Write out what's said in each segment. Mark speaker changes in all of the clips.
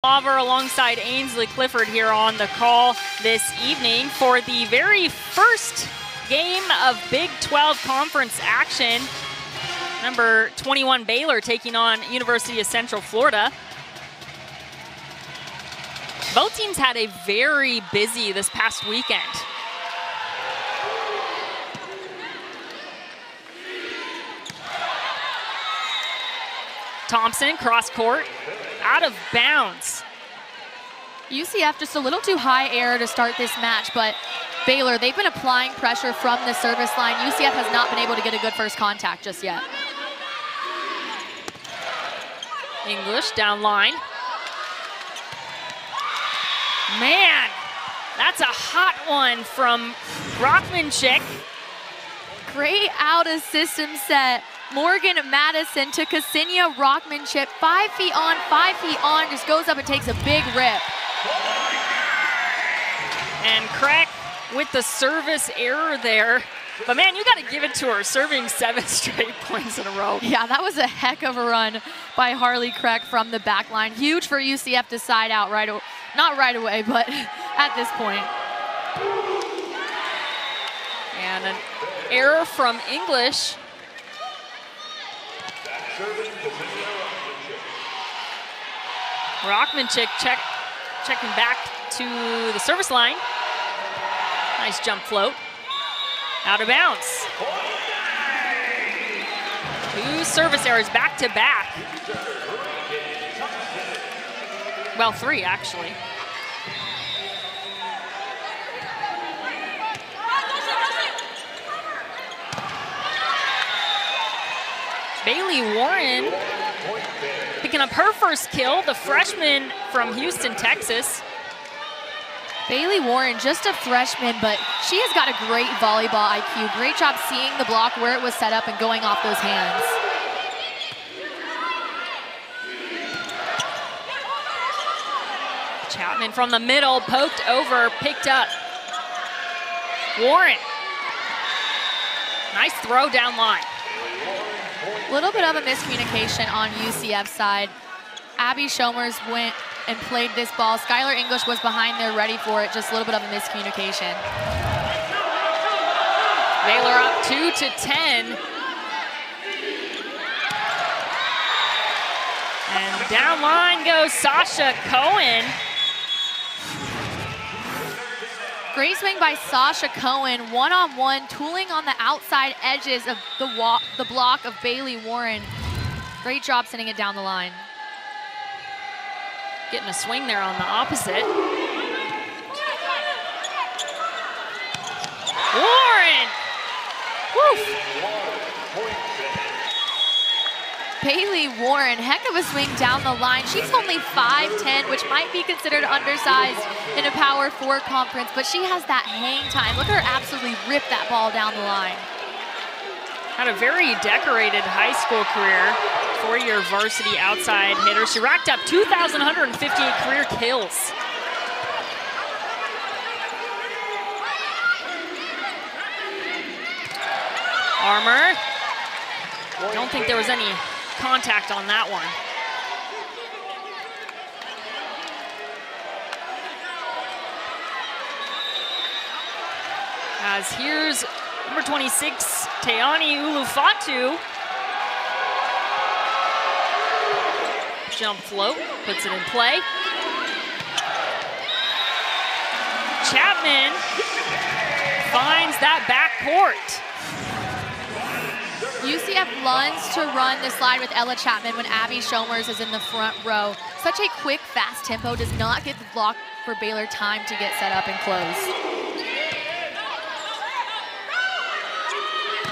Speaker 1: Over alongside Ainsley Clifford here on the call this evening for the very first game of Big 12 Conference action. Number 21 Baylor taking on University of Central Florida. Both teams had a very busy this past weekend. Thompson, cross court, out of bounds.
Speaker 2: UCF just a little too high air to start this match, but Baylor, they've been applying pressure from the service line. UCF has not been able to get a good first contact just yet.
Speaker 1: English down line. Man, that's a hot one from Rockmanchik.
Speaker 2: Great out of system set. Morgan Madison to Ksenia Rockmanchik, 5 feet on, 5 feet on, just goes up and takes a big rip.
Speaker 1: And Crack with the service error there. But man, you gotta give it to her, serving 7 straight points in a row.
Speaker 2: Yeah, that was a heck of a run by Harley Crack from the back line. Huge for UCF to side out not right away, but at this point.
Speaker 1: And an error from English. Rockmanchik checking back to the service line. Nice jump float. Out of bounds. 2 service errors back to back. Well, 3 actually. Bailey Warren picking up her first kill, the freshman from Houston, Texas.
Speaker 2: Bailey Warren, just a freshman, but she has got a great volleyball IQ. Great job seeing the block where it was set up and going off those hands.
Speaker 1: Chapman from the middle, poked over, picked up. Warren. Nice throw down line.
Speaker 2: A little bit of a miscommunication on UCF's side. Abby Shomers went and played this ball. Skylar English was behind there ready for it. Just a little bit of a miscommunication.
Speaker 1: Baylor up 2-10. And down line goes Sasha Cohen.
Speaker 2: Great swing by Sasha Cohen, one-on-one, tooling on the outside edges of the block of Bailey Warren. Great job sending it down the line.
Speaker 1: Getting a swing there on the opposite. Warren! Woof!
Speaker 2: Bailey Warren, heck of a swing down the line. She's only 5'10", which might be considered undersized in a Power 4 conference, but she has that hang time. Look at her absolutely rip that ball down the line.
Speaker 1: Had a very decorated high school career, 4-year varsity outside hitter. She racked up 2,158 career kills. Armour. Don't think there was any contact on that one. As here's number 26, Teani Ulufatu. Jump float, puts it in play. Chapman finds that back court.
Speaker 2: UCF loves to run the slide with Ella Chapman when Abby Shomers is in the front row. Such a quick, fast tempo does not give the block for Baylor time to get set up and close.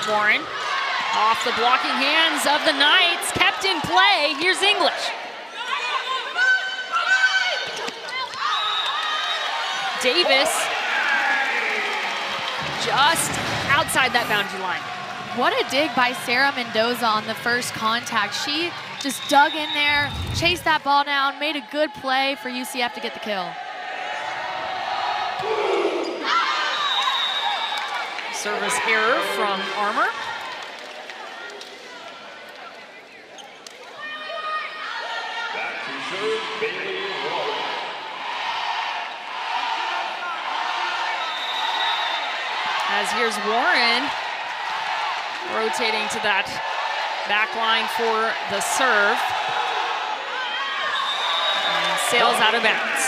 Speaker 1: Warren off the blocking hands of the Knights, kept in play. Here's English. Davis just outside that boundary line.
Speaker 2: What a dig by Sarah Mendoza on the first contact. She just dug in there, chased that ball down, made a good play for UCF to get the kill.
Speaker 1: Service error from Armour.
Speaker 3: Back to serve, Bailey Warren.
Speaker 1: As here's Warren rotating to that back line for the serve. And sails out of bounds.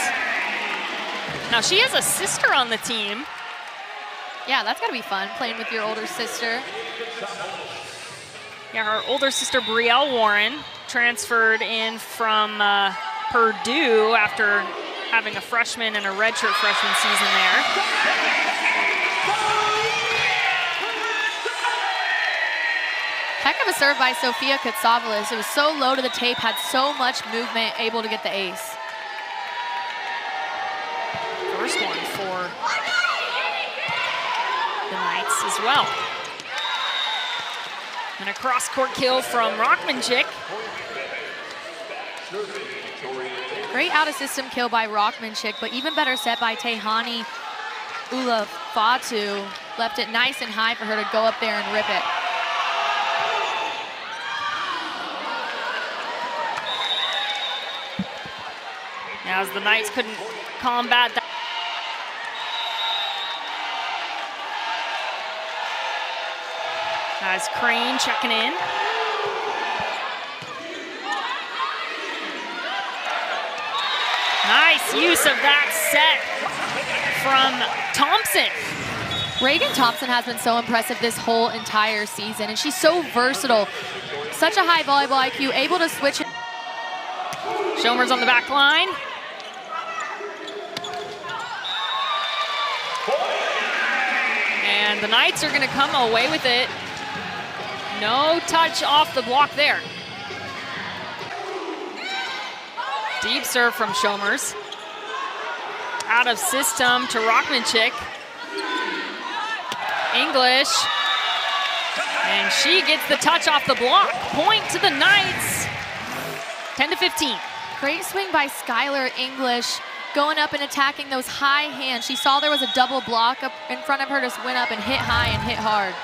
Speaker 1: Now she has a sister on the team.
Speaker 2: Yeah, that's gotta be fun, playing with your older sister.
Speaker 1: Yeah, her older sister, Brielle Warren, transferred in from Purdue after having a freshman and a redshirt freshman season there.
Speaker 2: Heck of a serve by Sofia Katsavalis. It was so low to the tape, had so much movement, able to get the ace.
Speaker 1: First one for the Knights as well. And a cross-court kill from Rockmanchik.
Speaker 2: Great out-of-system kill by Rockmanchik, but even better set by Tehani Ulafatu. Left it nice and high for her to go up there and rip it.
Speaker 1: As the Knights couldn't combat that. As Crane checking in. Nice use of that set from Thompson.
Speaker 2: Reagan Thompson has been so impressive this whole entire season, and she's so versatile. Such a high volleyball IQ, able to switch.
Speaker 1: Schomer's on the back line. And the Knights are going to come away with it. No touch off the block there. Deep serve from Schomer's. Out of system to Rockmanchik. English. And she gets the touch off the block. Point to the Knights. 10-15.
Speaker 2: Great swing by Skylar English, going up and attacking those high hands. She saw there was a double block up in front of her, just went up and hit high and hit hard.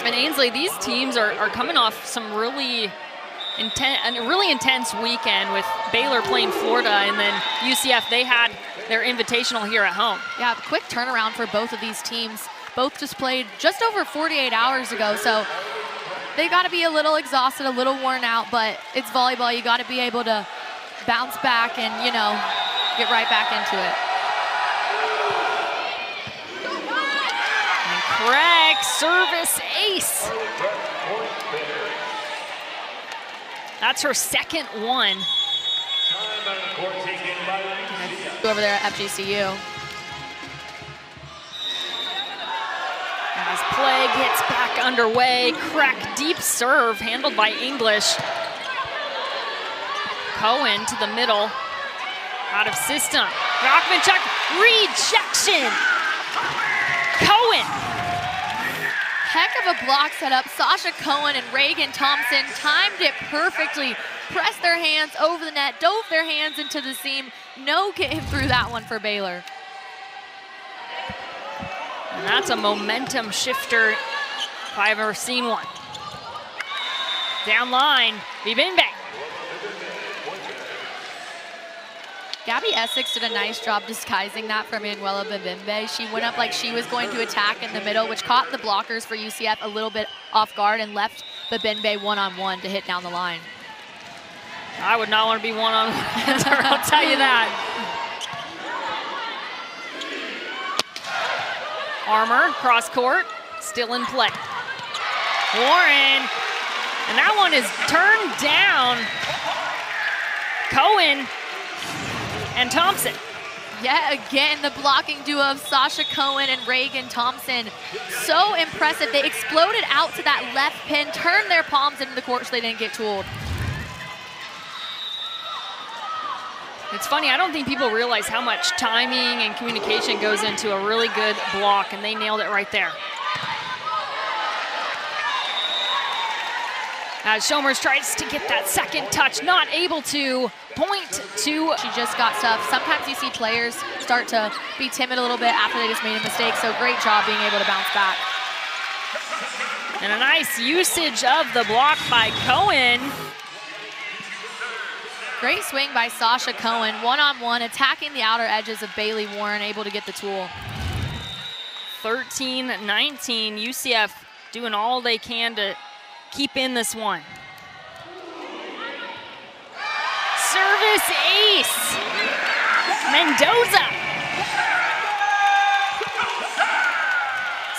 Speaker 1: And Ainsley, these teams are coming off some really intense weekend with Baylor playing Florida, and then UCF, they had their invitational here at home.
Speaker 2: Yeah, quick turnaround for both of these teams. Both just played just over 48 hours ago, so they got to be a little exhausted, a little worn out, but it's volleyball. You got to be able to bounce back and, you know, get right back into it.
Speaker 1: And Craig, service ace. That's her second one.
Speaker 2: Over there at FGCU.
Speaker 1: As play gets back underway, crack deep serve handled by English. Cohen to the middle, out of system. Rockmanchik, rejection. Cohen.
Speaker 2: Heck of a block setup. Sasha Cohen and Reagan Thompson timed it perfectly. Pressed their hands over the net, dove their hands into the seam. No getting through that one for Baylor.
Speaker 1: And that's a momentum shifter if I've ever seen one. Down line, Bibimbe.
Speaker 2: Gabby Essex did a nice job disguising that from Manuela Bibimbe. She went up like she was going to attack in the middle, which caught the blockers for UCF a little bit off guard and left Bibimbe one-on-one to hit down the line.
Speaker 1: I would not want to be one-on-one with her, I'll tell you that. Armour, cross court, still in play. Warren, and that one is turned down. Cohen and Thompson.
Speaker 2: Yet again, the blocking duo of Sasha Cohen and Reagan Thompson. So impressive. They exploded out to that left pin, turned their palms into the court so they didn't get tooled.
Speaker 1: It's funny, I don't think people realize how much timing and communication goes into a really good block, and they nailed it right there. As Schomer's tries to get that second touch, not able to. Point to.
Speaker 2: She just got stuff. Sometimes you see players start to be timid a little bit after they just made a mistake, so great job being able to bounce back.
Speaker 1: And a nice usage of the block by Cohen.
Speaker 2: Great swing by Sasha Cohen, one-on-one, attacking the outer edges of Bailey Warren, able to get the tool.
Speaker 1: 13-19, UCF doing all they can to keep in this one. Service ace, Mendoza.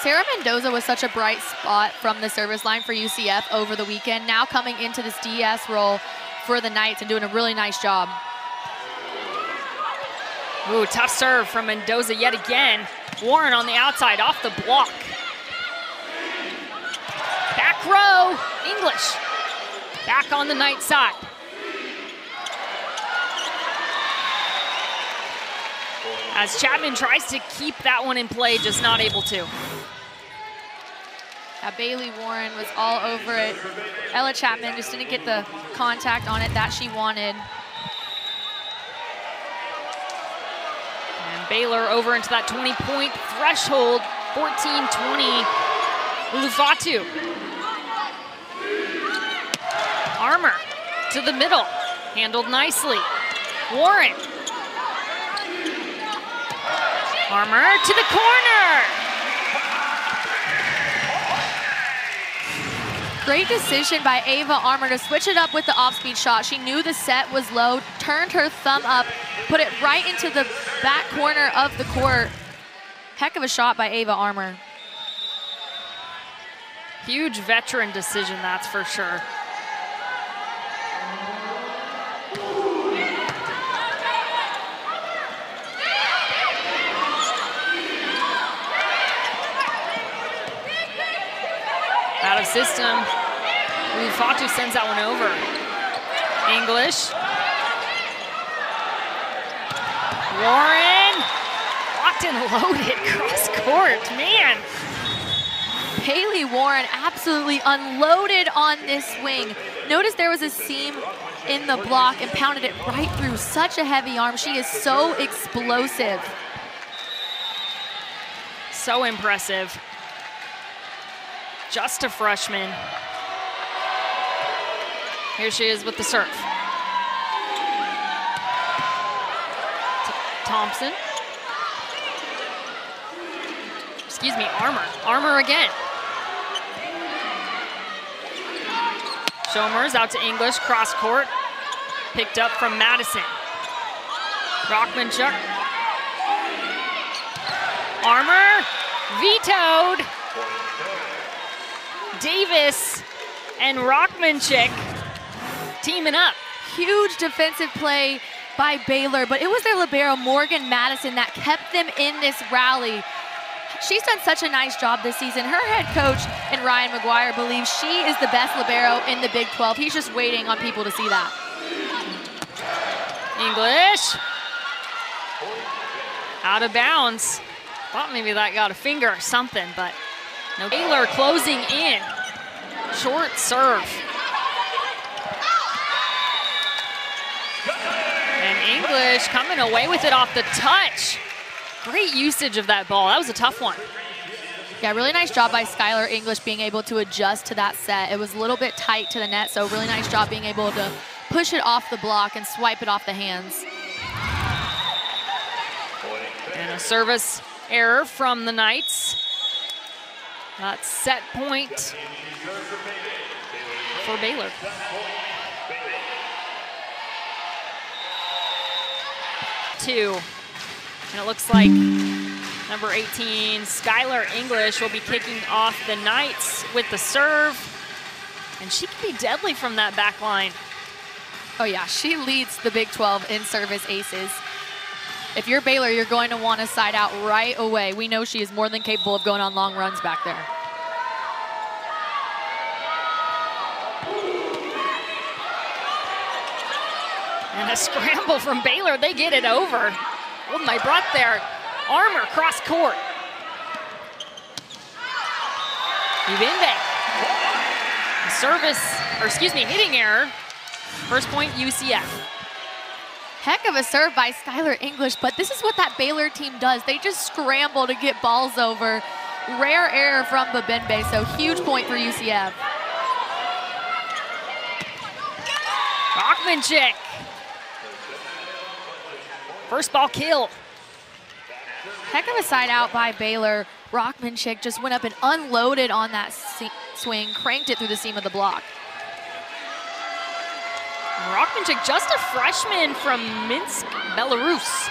Speaker 2: Sarah Mendoza was such a bright spot from the service line for UCF over the weekend, now coming into this DS role for the Knights and doing a really nice job.
Speaker 1: Ooh, tough serve from Mendoza yet again. Warren on the outside, off the block. Back row, English. Back on the Knight side. As Chapman tries to keep that one in play, just not able to.
Speaker 2: Bailey Warren was all over it. Ella Chapman just didn't get the contact on it that she wanted.
Speaker 1: And Baylor over into that 20-point threshold, 14-20. Ulufatu. Armour to the middle, handled nicely. Warren. Armour to the corner.
Speaker 2: Great decision by Ava Armour to switch it up with the off-speed shot. She knew the set was low, turned her thumb up, put it right into the back corner of the court. Heck of a shot by Ava Armour.
Speaker 1: Huge veteran decision, that's for sure. Out of system. Fatu sends that one over. English. Warren. Locked and loaded cross court. Man.
Speaker 2: Haley Warren absolutely unloaded on this swing. Notice there was a seam in the block and pounded it right through. Such a heavy arm. She is so explosive.
Speaker 1: So impressive. Just a freshman. Here she is with the serve. Thompson. Excuse me, Armour. Armour again. Shomers out to English, cross court. Picked up from Madison. Rockmanchuk. Armour, vetoed. Davis and Rockmanchuk teaming up.
Speaker 2: Huge defensive play by Baylor, but it was their libero, Morgan Madison, that kept them in this rally. She's done such a nice job this season. Her head coach and Ryan McGuire believes she is the best libero in the Big 12. He's just waiting on people to see that.
Speaker 1: English. Out of bounds. Thought maybe that got a finger or something, but no. Baylor closing in. Short serve. And English coming away with it off the touch. Great usage of that ball. That was a tough one.
Speaker 2: Yeah, really nice job by Skylar English being able to adjust to that set. It was a little bit tight to the net, so really nice job being able to push it off the block and swipe it off the hands.
Speaker 1: And a service error from the Knights. That's set point for Baylor. Two. And it looks like number 18, Skylar English, will be kicking off the Knights with the serve. And she can be deadly from that back line.
Speaker 2: Oh yeah, she leads the Big 12 in service aces. If you're Baylor, you're going to want to side out right away. We know she is more than capable of going on long runs back there.
Speaker 1: And a scramble from Baylor. They get it over. Hold my breath there. Armour cross court. Ibimbe. Service, or excuse me, hitting error. First point UCF.
Speaker 2: Heck of a serve by Skylar English, but this is what that Baylor team does. They just scramble to get balls over. Rare error from Babembe, so huge point for UCF.
Speaker 1: Rockmanchuk. First ball kill.
Speaker 2: Heck of a side out by Baylor. Rockmanchik just went up and unloaded on that swing, cranked it through the seam of the block.
Speaker 1: Rockmanchik, just a freshman from Minsk, Belarus.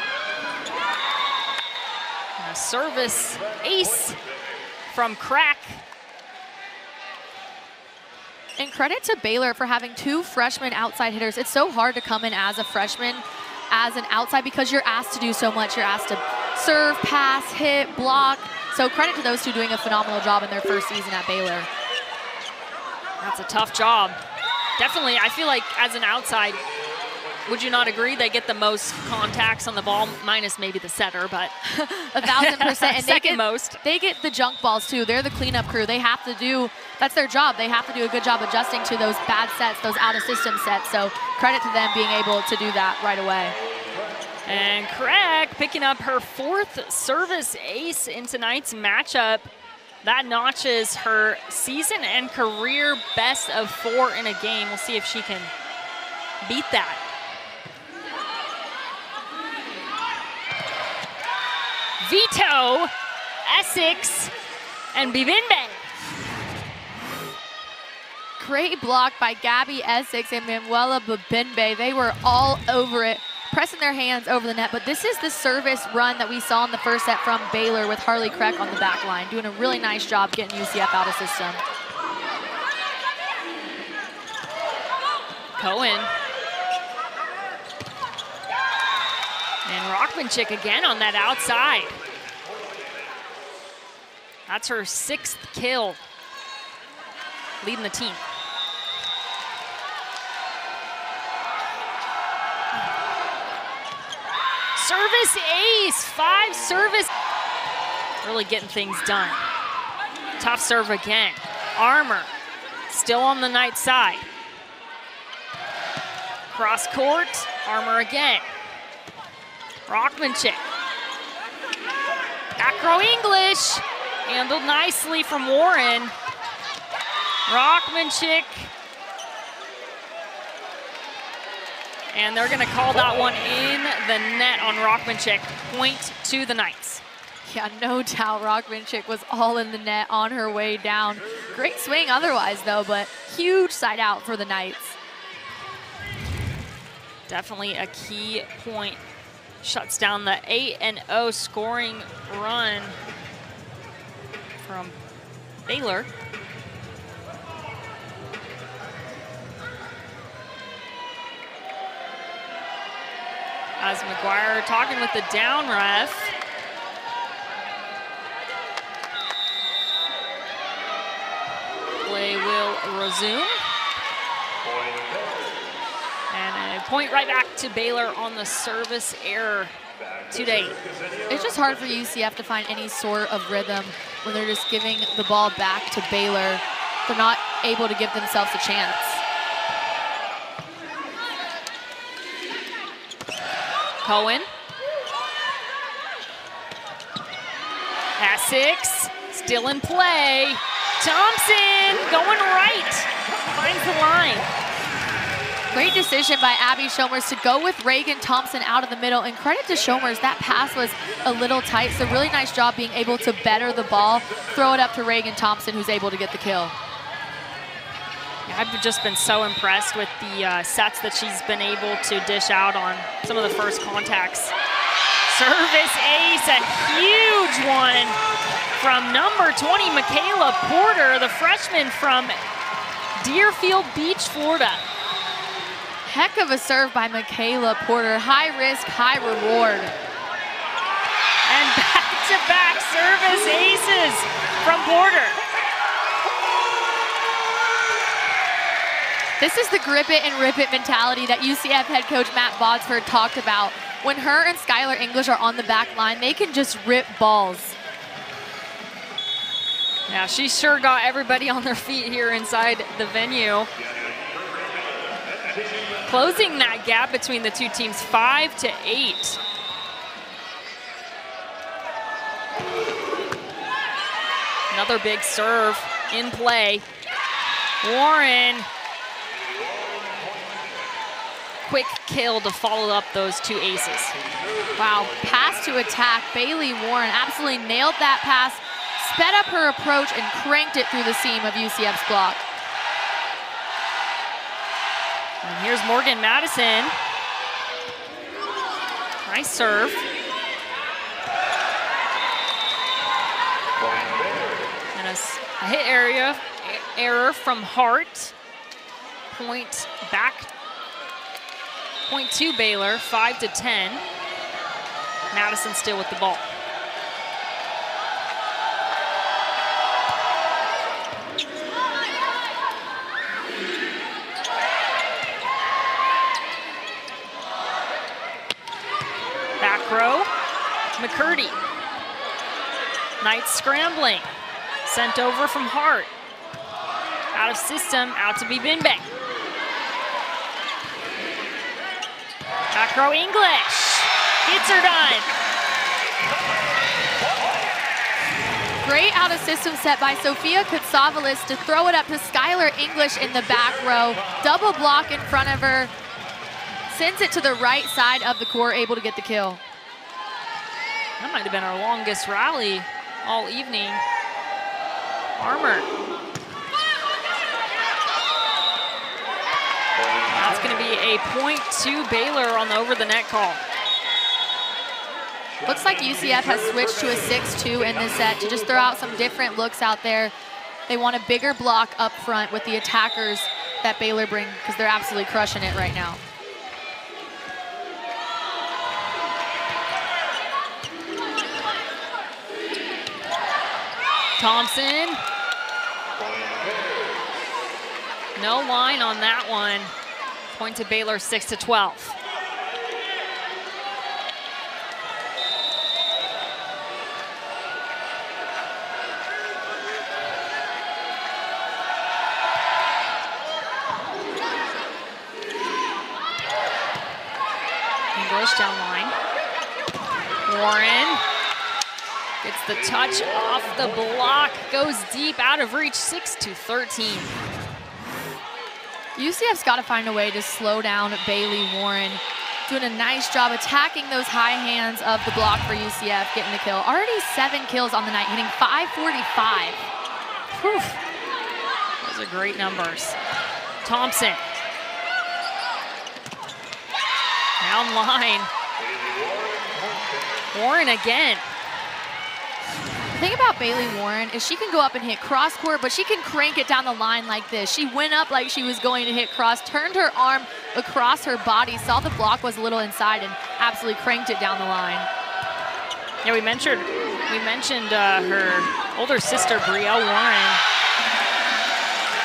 Speaker 1: A service ace from Crack.
Speaker 2: And credit to Baylor for having 2 freshman outside hitters. It's so hard to come in as a freshman, as an outside, because you're asked to do so much. You're asked to serve, pass, hit, block. So credit to those 2 doing a phenomenal job in their first season at Baylor.
Speaker 1: That's a tough job. Definitely, I feel like as an outside, would you not agree? They get the most contacts on the ball, minus maybe the setter, but
Speaker 2: 1,000%. And
Speaker 1: they
Speaker 2: get the junk balls too. They're the cleanup crew. They have to do, that's their job. They have to do a good job adjusting to those bad sets, those out of system sets. So credit to them being able to do that right away.
Speaker 1: And Craig picking up her 4th service ace in tonight's matchup. That notches her season and career best of 4 in a game. We'll see if she can beat that. Vito, Essex, and Bibimbe.
Speaker 2: Great block by Gabby Essex and Manuela Bibimbe. They were all over it, pressing their hands over the net. But this is the service run that we saw in the first set from Baylor with Harley Craig on the back line, doing a really nice job getting UCF out of system.
Speaker 1: Cohen. And Rockmanchik again on that outside. That's her 6th kill, leading the team. Service ace, 5 service. Really getting things done. Tough serve again. Armour, still on the night side. Cross court, Armour again. Rockmanchik. Back row English. Handled nicely from Warren. Rockmanchik. And they're going to call that one in the net on Rockmanchik. Point to the Knights.
Speaker 2: Yeah, no doubt Rockmanchik was all in the net on her way down. Great swing otherwise, though, but huge side out for the Knights. Definitely
Speaker 1: A key point. Shuts down the 8-0 scoring run from Baylor. As McGuire talking with the down ref. Play will resume. And a point right back to Baylor on the service error today.
Speaker 2: It's just hard for UCF to find any sort of rhythm when they're just giving the ball back to Baylor. They're not able to give themselves a chance.
Speaker 1: Cohen. Essex, still in play. Thompson going right, finds the line.
Speaker 2: Great decision by Abby Shomers to go with Reagan Thompson out of the middle. And credit to Shomers, that pass was a little tight. So really nice job being able to better the ball, throw it up to Reagan Thompson, who's able to get the kill.
Speaker 1: I've just been so impressed with the sets that she's been able to dish out on some of the first contacts. Service ace, a huge one from number 20, Michaela Porter, the freshman from Deerfield Beach, Florida.
Speaker 2: Heck of a serve by Michaela Porter. High risk, high reward.
Speaker 1: And back-to-back service aces from Porter.
Speaker 2: This is the grip it and rip it mentality that UCF head coach Matt Bodsford talked about. When her and Skylar English are on the back line, they can just rip balls.
Speaker 1: Yeah, she sure got everybody on their feet here inside the venue. Closing that gap between the two teams, 5-8. Another big serve in play. Warren. Quick kill to follow up those two aces.
Speaker 2: Wow, pass to attack. Bailey Warren absolutely nailed that pass. sped up her approach and cranked it through the seam of UCF's block.
Speaker 1: And here's Morgan Madison. Nice serve. And a hit area error from Hart. Point to Baylor, 5-10. Madison still with the ball. Back row, McCurdy. Knight scrambling. Sent over from Hart. Out of system, out to be Binbay. Back row English. Gets her done.
Speaker 2: Great out of system set by Sophia Kutsavalis to throw it up to Skylar English in the back row. Double block in front of her. Sends it to the right side of the court, able to get the kill.
Speaker 1: That might have been our longest rally all evening. Armour. That's going to be a point to Baylor on the over the net call.
Speaker 2: Looks like UCF has switched to a 6-2 in this set to just throw out some different looks out there. They want a bigger block up front with the attackers that Baylor bring because they're absolutely crushing it right now.
Speaker 1: Thompson. No line on that one. Point to Baylor, 6-12. English down line. Warren gets the touch off the block, goes deep, out of reach, 6-13.
Speaker 2: UCF's got to find a way to slow down Bailey Warren. Doing a nice job attacking those high hands of the block for UCF, getting the kill. Already 7 kills on the night, hitting .545. Whew.
Speaker 1: Those are great numbers. Thompson. Down line. Warren again.
Speaker 2: The thing about Bailey Warren is she can go up and hit cross court, but she can crank it down the line like this. She went up like she was going to hit cross, turned her arm across her body, saw the block was a little inside, and absolutely cranked it down the line.
Speaker 1: Yeah, we mentioned her older sister, Brielle Warren.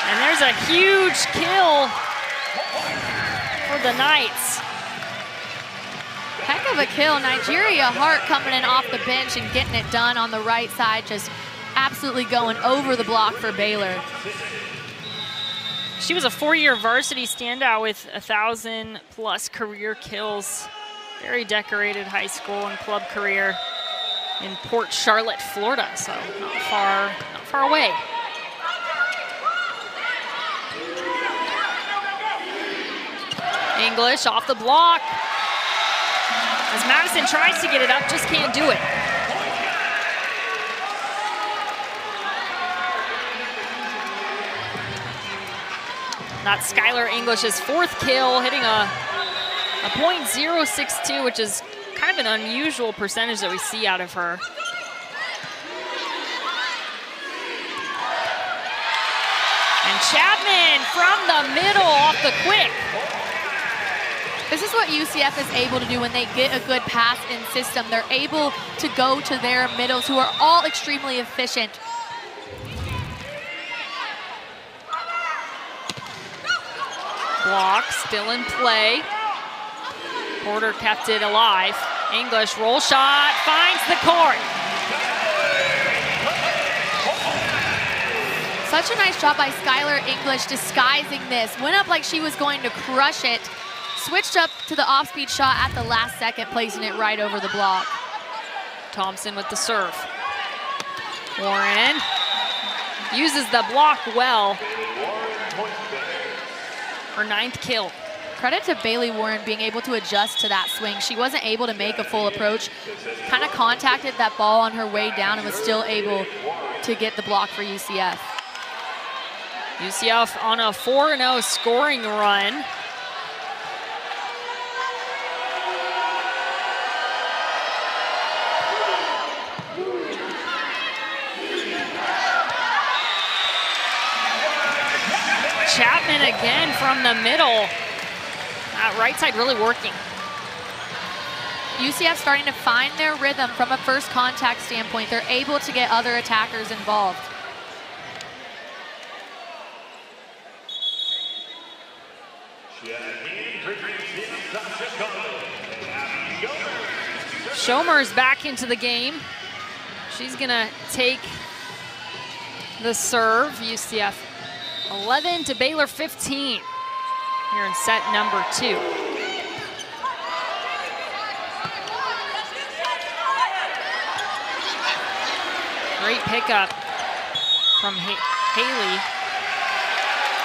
Speaker 1: And there's a huge kill for the Knights.
Speaker 2: Heck of a kill. Nigeria Hart coming in off the bench and getting it done on the right side, just absolutely going over the block for Baylor.
Speaker 1: She was a 4-year varsity standout with 1,000+ career kills. Very decorated high school and club career in Port Charlotte, Florida, so not far away. English off the block. As Madison tries to get it up, just can't do it. That's Skylar English's 4th kill, hitting a .062, which is kind of an unusual percentage that we see out of her. And Chapman from the middle off the quick.
Speaker 2: This is what UCF is able to do when they get a good pass in system. They're able to go to their middles, who are all extremely efficient.
Speaker 1: Block still in play. Porter kept it alive. English roll shot, finds the court.
Speaker 2: Such a nice job by Skylar English disguising this. Went up like she was going to crush it. Switched up to the off-speed shot at the last second, placing it right over the block.
Speaker 1: Thompson with the serve. Warren uses the block well. Her 9th kill
Speaker 2: credit to Bailey Warren being able to adjust to that swing. She wasn't able to make a full approach, kind of contacted that ball on her way down and was still able to get the block for UCF.
Speaker 1: UCF on a 4-0 scoring run. Chapman again from the middle. That right side really working.
Speaker 2: UCF starting to find their rhythm from a first contact standpoint. They're able to get other attackers involved.
Speaker 1: Schomer's back into the game. She's gonna take the serve. UCF 11 to Baylor 15 here in set number 2. Great pickup from Haley.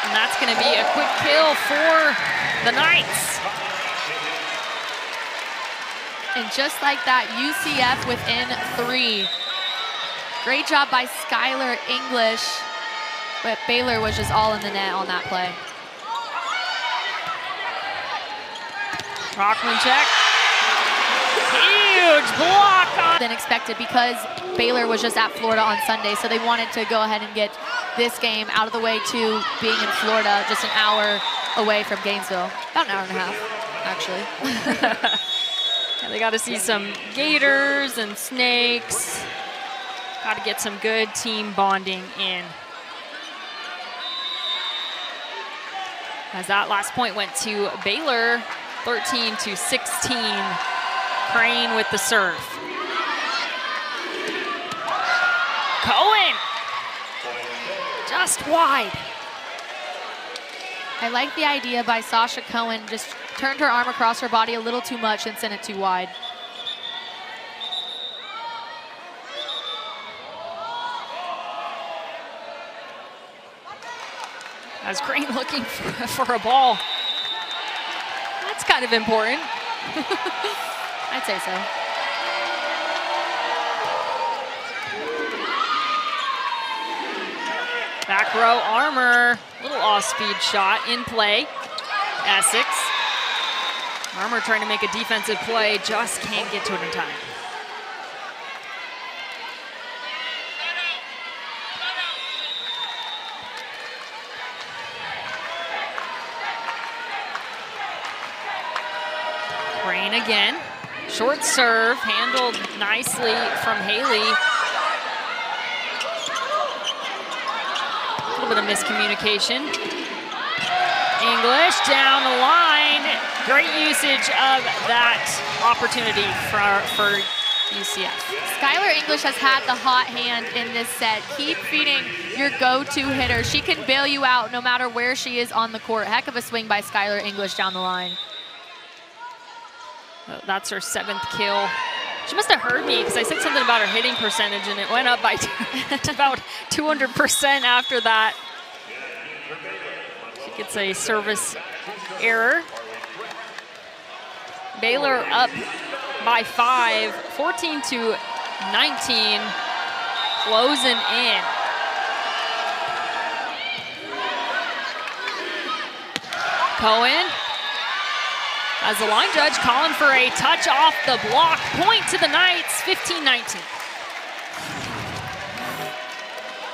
Speaker 1: And that's gonna be a quick kill for the Knights.
Speaker 2: And just like that, UCF within 3. Great job by Skylar English, but Baylor was just all in the net on that play.
Speaker 1: Rockman check. Huge block on.
Speaker 2: Than expected because Baylor was just at Florida on Sunday, so they wanted to go ahead and get this game out of the way to being in Florida, just an hour away from Gainesville. About an hour and a half, actually.
Speaker 1: Yeah, they got to see some gators and snakes. Got to get some good team bonding in. As that last point went to Baylor, 13 to 16. Crane with the serve. Cohen, just wide.
Speaker 2: I like the idea by Sasha Cohen, just turned her arm across her body a little too much and sent it too wide.
Speaker 1: As Crane looking for a ball. That's kind of important.
Speaker 2: I'd say so.
Speaker 1: Back row Armour, little off-speed shot in play. Essex. Armour trying to make a defensive play, just can't get to it in time. Crane again. Short serve, handled nicely from Haley. A little bit of miscommunication. English down the line. Great usage of that opportunity for UCF.
Speaker 2: Skylar English has had the hot hand in this set. Keep feeding your go-to hitter. She can bail you out no matter where she is on the court. Heck of a swing by Skylar English down the line.
Speaker 1: That's her 7th kill. She must have heard me because I said something about her hitting percentage and it went up by about 200% after that. She gets a service error. Baylor up by 5, 14 to 19, closing in. Cohen. As the line judge calling for a touch off the block. Point to the Knights, 15-19.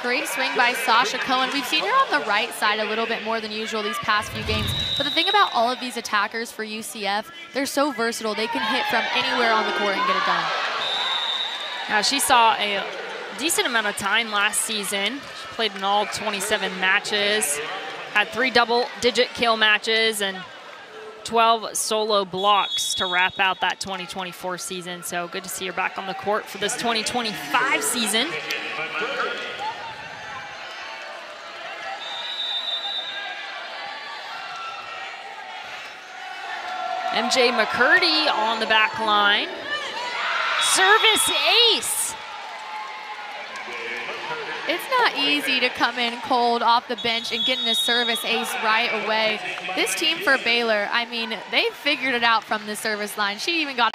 Speaker 2: Great swing by Sasha Cohen. We've seen her on the right side a little bit more than usual these past few games. But the thing about all of these attackers for UCF, they're so versatile. They can hit from anywhere on the court and get it done.
Speaker 1: Now, she saw a decent amount of time last season. She played in all 27 matches, had 3 double-digit kill matches, and 12 solo blocks to wrap out that 2024 season. So good to see her back on the court for this 2025 season. MJ McCurdy on the back line. Service ace.
Speaker 2: It's not easy to come in cold off the bench and get in a service ace right away. This team for Baylor, I mean, they figured it out from the service line. She even got...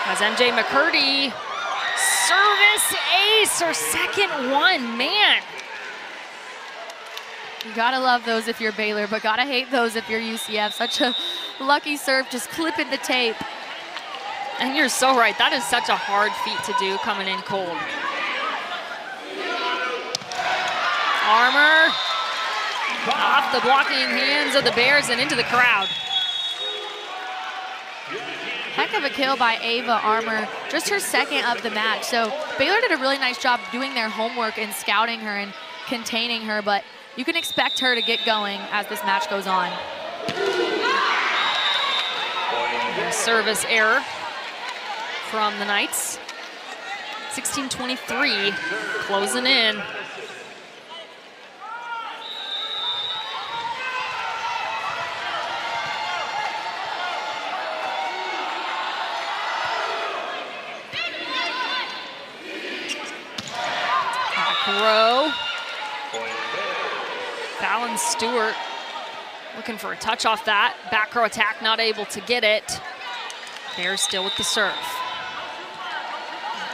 Speaker 1: As MJ McCurdy, service ace, her second one, man.
Speaker 2: You gotta love those if you're Baylor, but gotta hate those if you're UCF. Such a lucky serve, just clipping the tape.
Speaker 1: And you're so right, that is such a hard feat to do coming in cold. Armour off the blocking hands of the Bears and into the crowd.
Speaker 2: Heck of a kill by Ava Armour, just her second of the match. So Baylor did a really nice job doing their homework and scouting her and containing her, but you can expect her to get going as this match goes on.
Speaker 1: Service error from the Knights. 16-23, closing in. Row. Fallon Stewart looking for a touch off that. Back row attack, not able to get it. Bears still with the serve.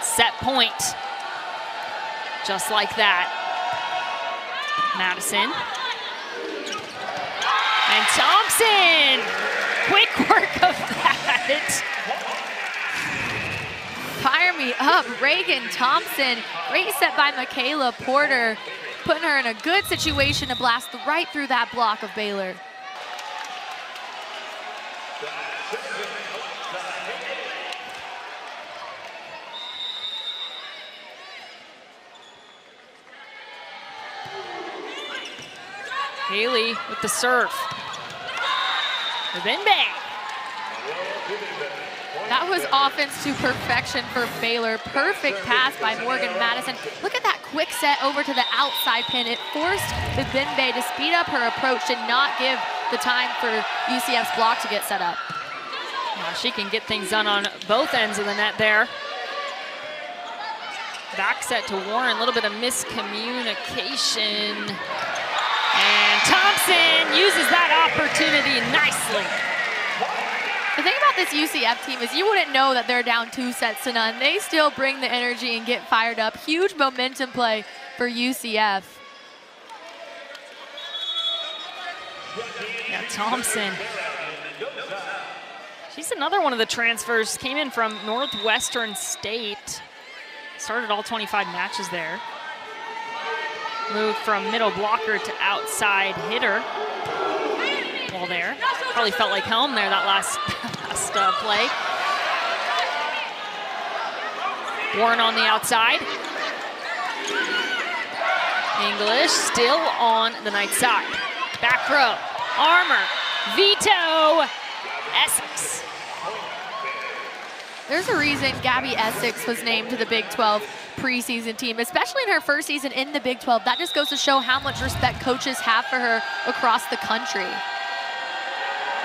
Speaker 1: Set point. Just like that. Madison. And Thompson. Quick work of that.
Speaker 2: Fire me up, Reagan Thompson. Great set by Michaela Porter, putting her in a good situation to blast right through that block of Baylor.
Speaker 1: Haley with the serve. Bimbe.
Speaker 2: That was offense to perfection for Baylor. Perfect pass by Morgan Madison. Look at that quick set over to the outside pin. It forced Bimbe to speed up her approach, did not give the time for UCF's block to get set up.
Speaker 1: Well, she can get things done on both ends of the net there. Back set to Warren, a little bit of miscommunication. And Thompson uses that opportunity nicely.
Speaker 2: The thing about this UCF team is you wouldn't know that they're down 2-0. They still bring the energy and get fired up. Huge momentum play for UCF.
Speaker 1: Yeah, Thompson. She's another one of the transfers. Came in from Northwestern State. Started all 25 matches there. Moved from middle blocker to outside hitter. Well, there. Probably felt like home there that last play. Warren on the outside. English still on the Knight side. Back row. Armour. Vito. Essex.
Speaker 2: There's a reason Gabby Essex was named to the Big 12 preseason team, especially in her first season in the Big 12. That just goes to show how much respect coaches have for her across the country.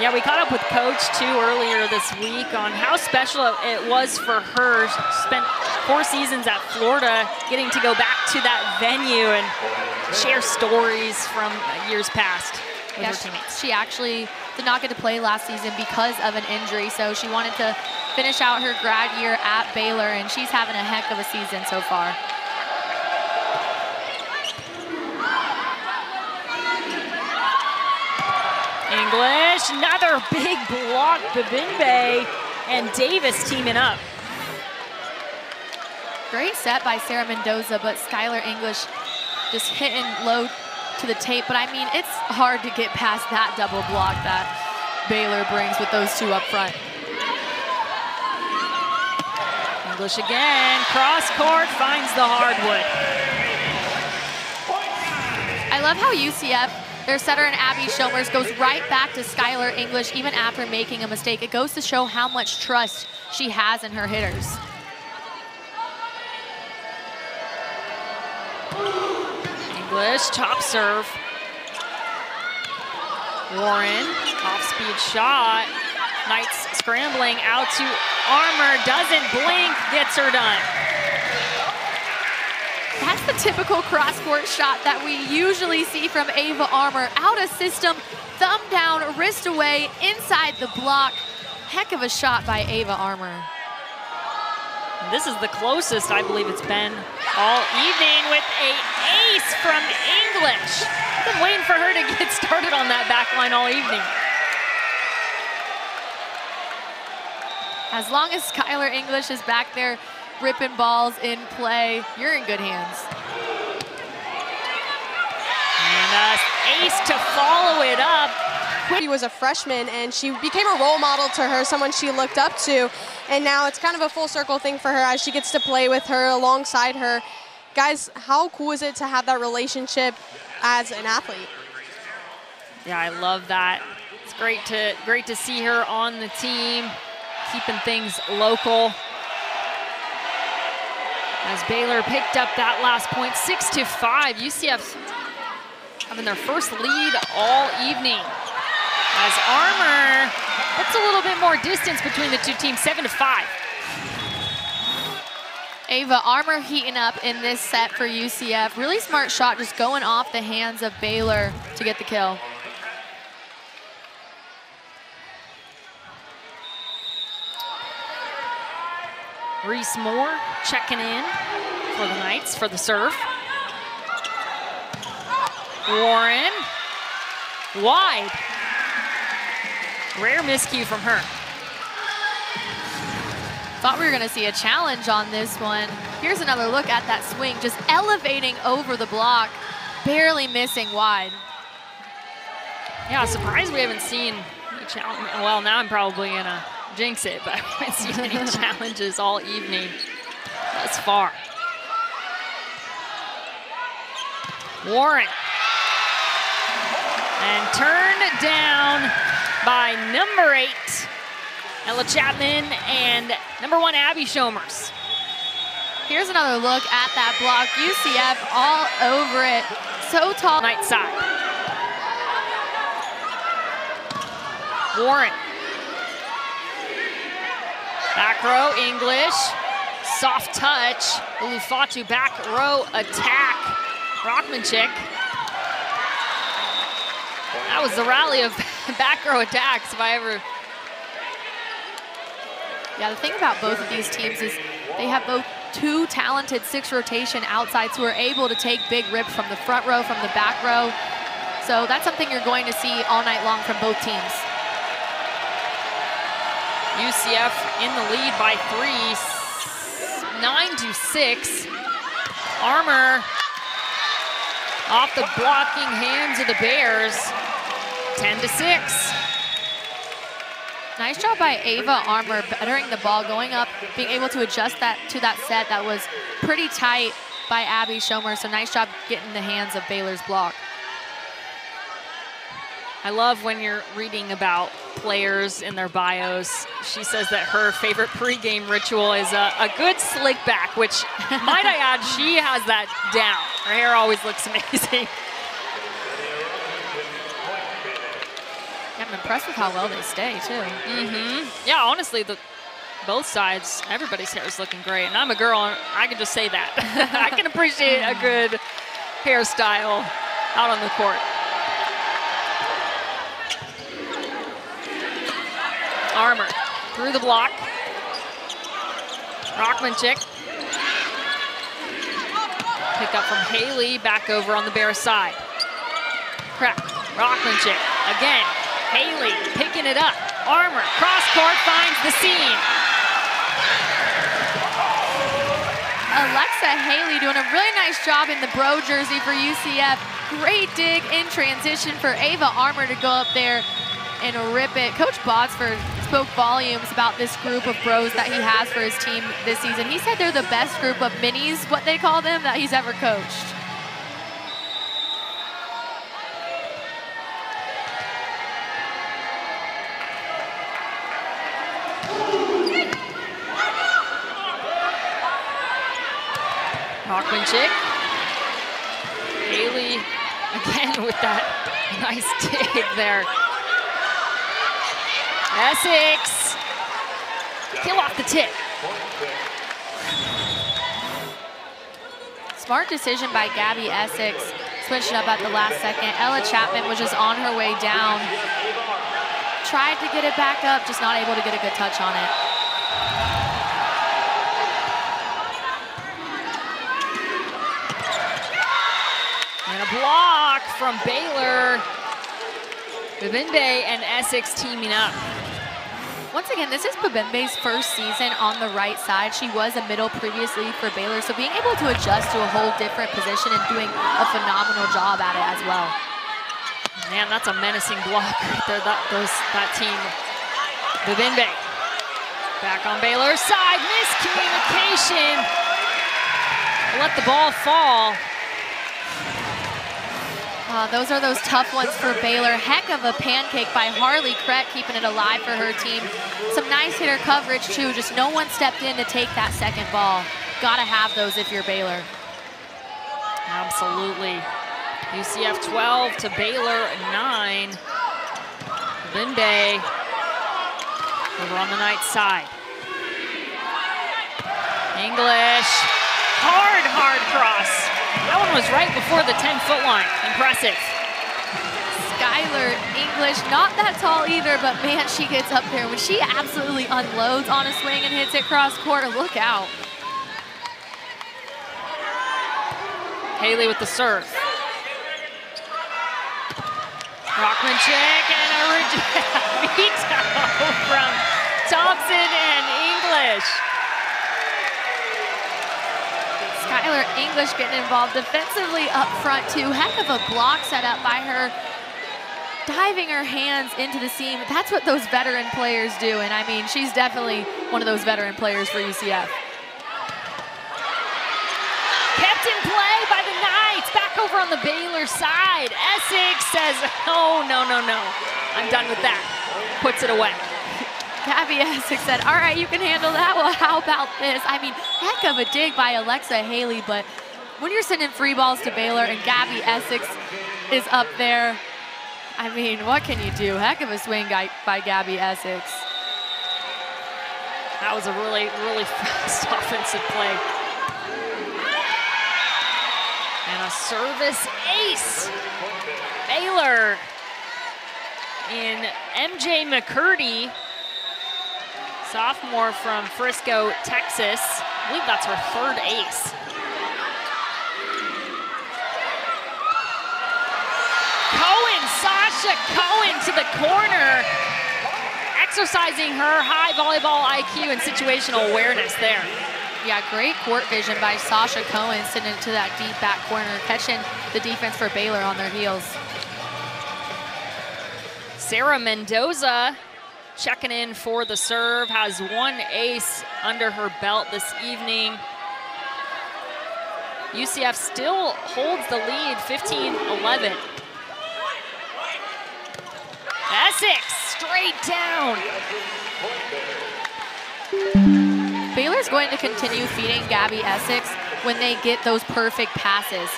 Speaker 1: Yeah, we caught up with Coach, too, earlier this week on how special it was for her. She spent 4 seasons at Florida, getting to go back to that venue and share stories from years past with her teammates.
Speaker 2: She actually did not get to play last season because of an injury, so she wanted to finish out her grad year at Baylor, and she's having a heck of a season so far.
Speaker 1: English, another big block. Bimbe and Davis teaming up.
Speaker 2: Great set by Sarah Mendoza, but Skylar English just hitting low to the tape. But I mean, it's hard to get past that double block that Baylor brings with those two up front.
Speaker 1: English again, cross court, finds the hardwood.
Speaker 2: I love how UCF, their setter and Abby Shomers goes right back to Skylar English even after making a mistake. It goes to show how much trust she has in her hitters.
Speaker 1: English, top serve. Warren, off-speed shot. Knights scrambling out to Armour, doesn't blink, gets her done.
Speaker 2: That just the typical cross-court shot that we usually see from Ava Armour. Out of system, thumb down, wrist away, inside the block. Heck of a shot by Ava Armour.
Speaker 1: This is the closest I believe it's been all evening with an ace from English. I've been waiting for her to get started on that back line all evening.
Speaker 2: As long as Skylar English is back there ripping balls in play, you're in good hands.
Speaker 1: And an ace to follow it up.
Speaker 3: She was a freshman and she became a role model to her, someone she looked up to. And now it's kind of a full circle thing for her as she gets to play with her, alongside her. Guys, how cool is it to have that relationship as an athlete?
Speaker 1: Yeah, I love that. It's great to see her on the team, keeping things local. As Baylor picked up that last point, 6-5. UCF having their first lead all evening. As Armour puts a little bit more distance between the two teams, 7-5.
Speaker 2: Ava Armour heating up in this set for UCF. Really smart shot, just going off the hands of Baylor to get the kill.
Speaker 1: Reese Moore checking in for the Knights for the serve. Warren, wide. Rare miscue from her.
Speaker 2: Thought we were gonna see a challenge on this one. Here's another look at that swing, just elevating over the block, barely missing wide.
Speaker 1: Yeah, surprised we haven't seen any challenge. Well, now I'm probably gonna jinx it, but I haven't seen any challenges all evening thus far. Warren. And turned down by number 8, Ella Chapman, and number 1, Abby Shomers.
Speaker 2: Here's another look at that block. UCF all over it. So tall.
Speaker 1: Right side. Warren. Back row, English. Soft touch. Ulufatu back row attack. Rockmanchik. That was the rally of back row attacks if I ever.
Speaker 2: Yeah, the thing about both of these teams is they have both two talented 6 rotation outsides who are able to take big rips from the front row, from the back row. So that's something you're going to see all night long from both teams.
Speaker 1: UCF in the lead by 3, 9-6. Armour off the blocking hands of the Bears, 10-6.
Speaker 2: Nice job by Ava Armour, bettering the ball, going up, being able to adjust that to that set that was pretty tight by Abby Shomer. So nice job getting the hands of Baylor's block.
Speaker 1: I love when you're reading about players in their bios. She says that her favorite pregame ritual is a good slick back, which, might I add, she has that down. Her hair always looks amazing.
Speaker 2: I'm impressed with how well they stay, too.
Speaker 1: Yeah, honestly, both sides, everybody's hair is looking great. And I'm a girl, and I can just say that. I can appreciate a good hairstyle out on the court. Armour through the block. Rockmanchik. Pick up from Haley, back over on the Bears side. Crack, Rockmanchik again. Haley picking it up. Armour, cross court, finds the seam.
Speaker 2: Alexa Haley doing a really nice job in the Bro jersey for UCF. Great dig in transition for Ava Armour to go up there and rip it. Coach Botsford spoke volumes about this group of Bros that he has for his team this season. He said they're the best group of minis, what they call them, that he's ever coached.
Speaker 1: Rockmanchik. Haley again with that nice dig there. Essex. Kill off the tip.
Speaker 2: Smart decision by Gabby Essex, switching up at the last second. Ella Chapman was just on her way down. Tried to get it back up, just not able to get a good touch on it.
Speaker 1: And a block from Baylor. Babimbe and Essex teaming up.
Speaker 2: Once again, this is Babimbe's first season on the right side. She was a middle previously for Baylor, so being able to adjust to a whole different position and doing a phenomenal job at it as well.
Speaker 1: Man, that's a menacing block right there, that team. Babimbe back on Baylor's side, miscommunication. Let the ball fall.
Speaker 2: Those are those tough ones for Baylor. Heck of a pancake by Harley Krett, keeping it alive for her team. Some nice hitter coverage too, just no one stepped in to take that second ball. Gotta have those if you're Baylor.
Speaker 1: Absolutely. UCF 12 to Baylor 9. Babimbe over on the night side. English, hard cross. That one was right before the 10-foot line. Impressive.
Speaker 2: Skylar English, not that tall either, but man, she gets up there. When she absolutely unloads on a swing and hits it cross court, look out.
Speaker 1: Haley with the serve. Rockmanchik and a veto from Thompson and English.
Speaker 2: Skylar English getting involved defensively up front too. Heck of a block set up by her, diving her hands into the seam. That's what those veteran players do, and I mean, she's definitely one of those veteran players for UCF.
Speaker 1: Kept in play by the Knights, back over on the Baylor side. Essex says, oh, no, I'm done with that. Puts it away.
Speaker 2: Gabby Essex said, all right, you can handle that. Well, how about this? I mean, heck of a dig by Alexa Haley, but when you're sending free balls to Baylor and Gabby Essex is up there, I mean, what can you do? Heck of a swing by Gabby Essex.
Speaker 1: That was a really fast offensive play. And a service ace. Baylor in MJ McCurdy, sophomore from Frisco, Texas. I believe that's her third ace. Cohen, Sasha Cohen to the corner, exercising her high volleyball IQ and situational awareness there.
Speaker 2: Yeah, great court vision by Sasha Cohen, sending it to that deep back corner, catching the defense for Baylor on their heels.
Speaker 1: Sarah Mendoza checking in for the serve, has one ace under her belt this evening. UCF still holds the lead, 15-11. Essex straight down.
Speaker 2: Baylor's going to continue feeding Gabby Essex when they get those perfect passes.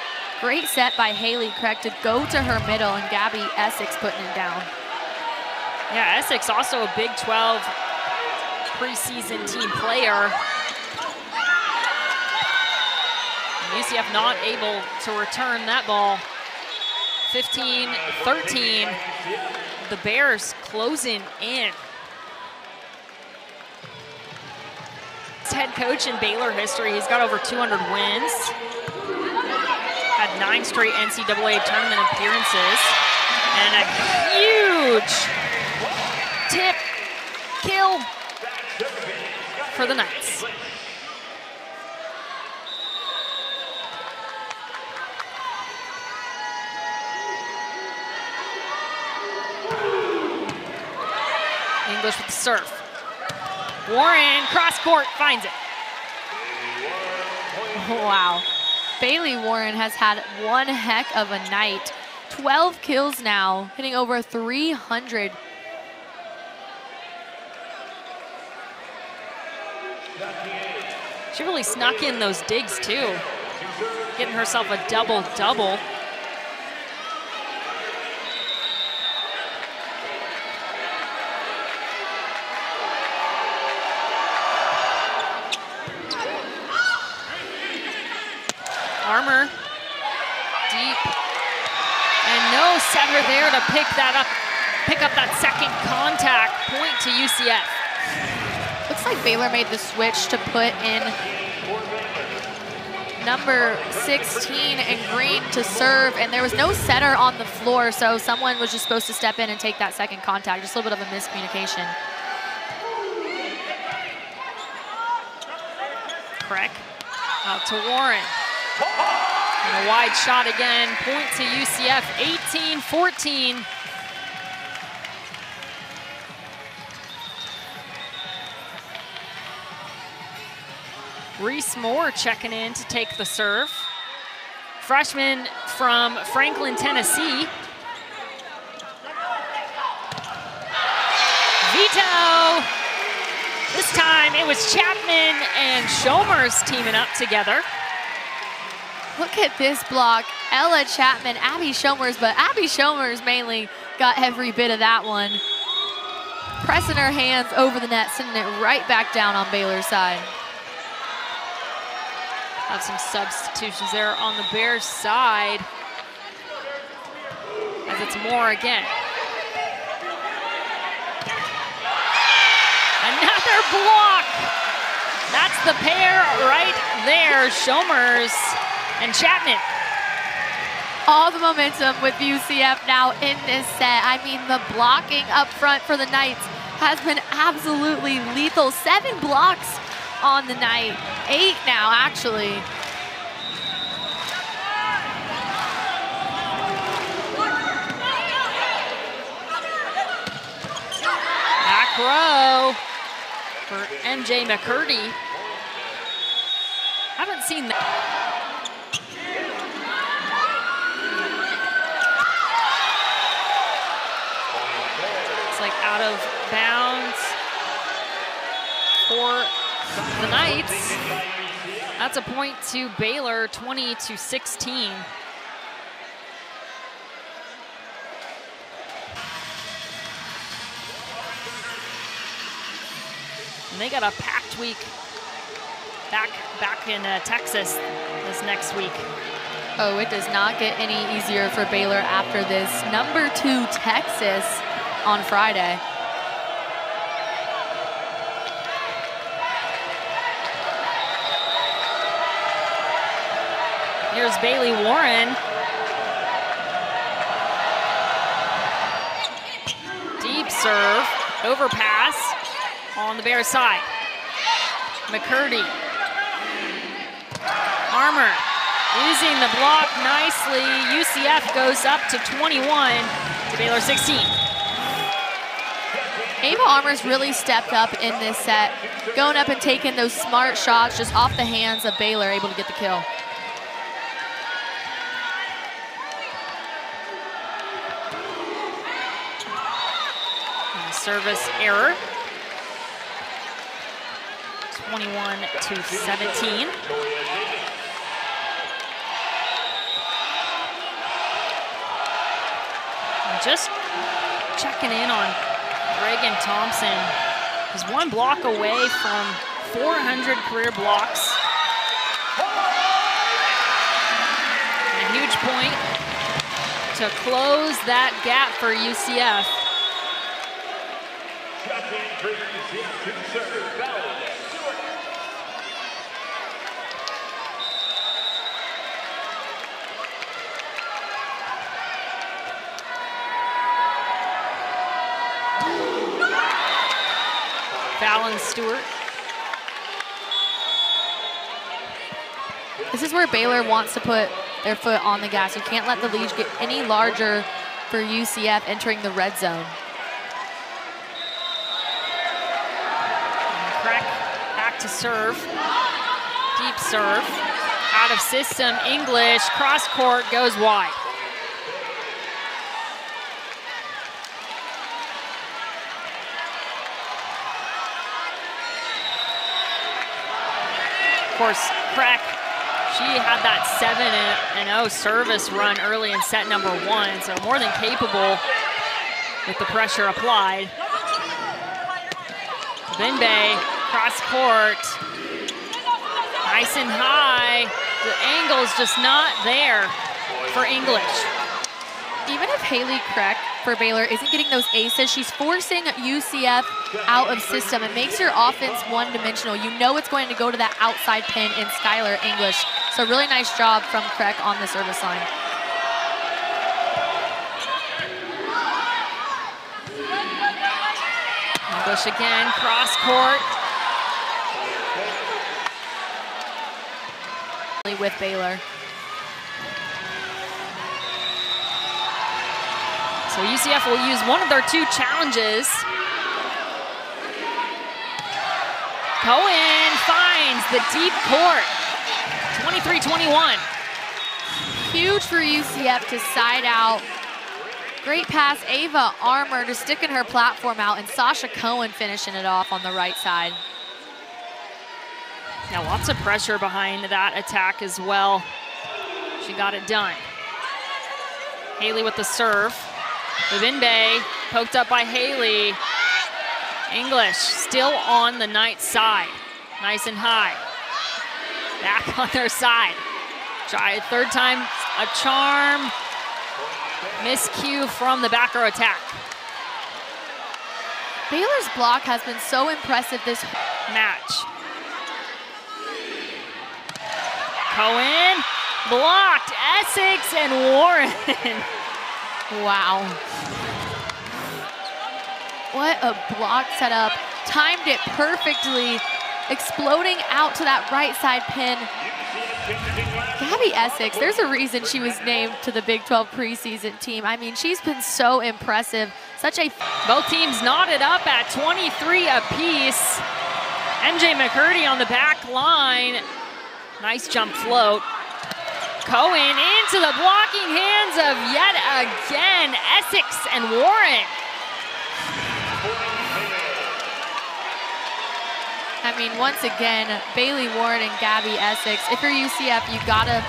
Speaker 2: Great set by Haley Craig to go to her middle, and Gabby Essex putting it down.
Speaker 1: Yeah, Essex also a Big 12 preseason team player. UCF not able to return that ball. 15-13, the Bears closing in. Head coach in Baylor history, he's got over 200 wins. Had 9 straight NCAA tournament appearances. And a huge tip kill for the Knights. English with the serve. Warren, cross court, finds it.
Speaker 2: Wow. Bailey Warren has had one heck of a night. 12 kills now, hitting over 300.
Speaker 1: She really snuck in those digs too. Getting herself a double-double. Armour, deep, and no setter there to pick up that second contact. Point to UCF.
Speaker 2: Looks like Baylor made the switch to put in number 16 and Green to serve, and there was no setter on the floor, so someone was just supposed to step in and take that second contact. Just a little bit of a miscommunication.
Speaker 1: Craig out to Warren. And a wide shot again. Point to UCF, 18-14. Reese Moore checking in to take the serve. Freshman from Franklin, Tennessee. Vito. This time it was Chapman and Shomers teaming up together.
Speaker 2: Look at this block. Ella Chapman, Abby Shomers, but Abby Shomers mainly got every bit of that one. Pressing her hands over the net, sending it right back down on Baylor's side.
Speaker 1: Have some substitutions there on the Bears side, as it's Moore again. Another block. That's the pair right there, Shomers and Chapman.
Speaker 2: All the momentum with UCF now in this set. I mean, the blocking up front for the Knights has been absolutely lethal. 7 blocks on the night. 8 now, actually.
Speaker 1: Back row for MJ McCurdy. Haven't seen that. It's like out of bounds for the Knights. That's a point to Baylor, 20-16. And they got a packed week back in Texas this next week.
Speaker 2: Oh, it does not get any easier for Baylor after this. Number 2 Texas on Friday.
Speaker 1: Here's Bailey Warren. Deep serve, overpass on the Bears side. McCurdy. Armour using the block nicely. UCF goes up to 21 to Baylor 16.
Speaker 2: Ava Armour's really stepped up in this set, going up and taking those smart shots just off the hands of Baylor, able to get the kill.
Speaker 1: Service error. 21-17. And just checking in on Reagan Thompson. He's 1 block away from 400 career blocks. And a huge point to close that gap for UCF. Fallon Stewart.
Speaker 2: This is where Baylor wants to put their foot on the gas. You can't let the lead get any larger for UCF entering the red zone.
Speaker 1: Back to serve. Deep serve. Out of system. English. Cross court goes wide. Of course, Crack, she had that 7-0 service run early in set number 1, so more than capable with the pressure applied. Vinbay, cross court, nice and high, The angle's just not there for English.
Speaker 2: Even if Haley Kreck for Baylor isn't getting those aces, she's forcing UCF out of system and makes your offense one-dimensional. You know it's going to go to that outside pin in Skylar English. So really nice job from Kreck on the service line.
Speaker 1: English again, cross court.
Speaker 2: With Baylor.
Speaker 1: So UCF will use one of their 2 challenges. Cohen finds the deep court. 23-21.
Speaker 2: Huge for UCF to side out. Great pass, Ava Armour just sticking her platform out, and Sasha Cohen finishing it off on the right side.
Speaker 1: Yeah, lots of pressure behind that attack as well. She got it done. Haley with the serve. Bay poked up by Haley. English still on the Knight side. Nice and high. Back on their side. Try it 3rd time, a charm. Miscue from the back row attack.
Speaker 2: Baylor's block has been so impressive this
Speaker 1: match. Cohen blocked. Essex and Warren.
Speaker 2: Wow. What a block setup. Timed it perfectly. Exploding out to that right side pin. Gabby Essex, there's a reason she was named to the Big 12 preseason team. I mean, she's been so impressive.
Speaker 1: Both teams knotted up at 23 apiece. MJ McCurdy on the back line. Nice jump float. Cohen into the blocking hands of yet again Essex and Warren.
Speaker 2: I mean, once again, Bailey Warren and Gabby Essex. If you're UCF, you gotta